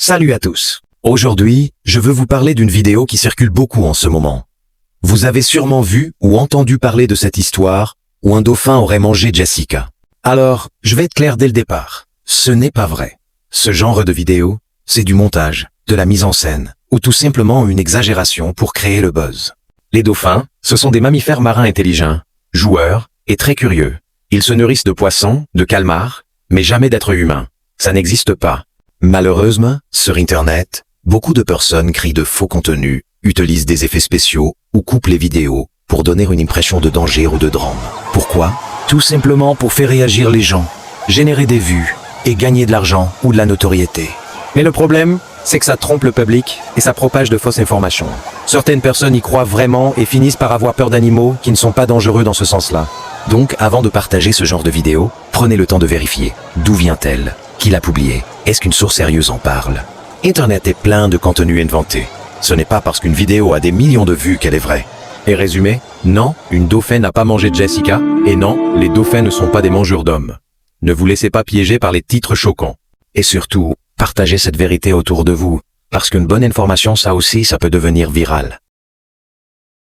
Salut à tous. Aujourd'hui, je veux vous parler d'une vidéo qui circule beaucoup en ce moment. Vous avez sûrement vu ou entendu parler de cette histoire où un dauphin aurait mangé Jessica. Alors, je vais être clair dès le départ. Ce n'est pas vrai. Ce genre de vidéo, c'est du montage, de la mise en scène, ou tout simplement une exagération pour créer le buzz. Les dauphins, ce sont des mammifères marins intelligents, joueurs et très curieux. Ils se nourrissent de poissons, de calmars, mais jamais d'êtres humains. Ça n'existe pas. Malheureusement, sur Internet, beaucoup de personnes créent de faux contenus, utilisent des effets spéciaux ou coupent les vidéos pour donner une impression de danger ou de drame. Pourquoi? Tout simplement pour faire réagir les gens, générer des vues et gagner de l'argent ou de la notoriété. Mais le problème, c'est que ça trompe le public et ça propage de fausses informations. Certaines personnes y croient vraiment et finissent par avoir peur d'animaux qui ne sont pas dangereux dans ce sens-là. Donc, avant de partager ce genre de vidéo, prenez le temps de vérifier. D'où vient-elle? Qui l'a publiée? Est-ce qu'une source sérieuse en parle? Internet est plein de contenus inventés. Ce n'est pas parce qu'une vidéo a des millions de vues qu'elle est vraie. Et résumé, non, une dauphin n'a pas mangé Jessica, et non, les dauphins ne sont pas des mangeurs d'hommes. Ne vous laissez pas piéger par les titres choquants. Et surtout, partagez cette vérité autour de vous, parce qu'une bonne information, ça aussi, ça peut devenir viral.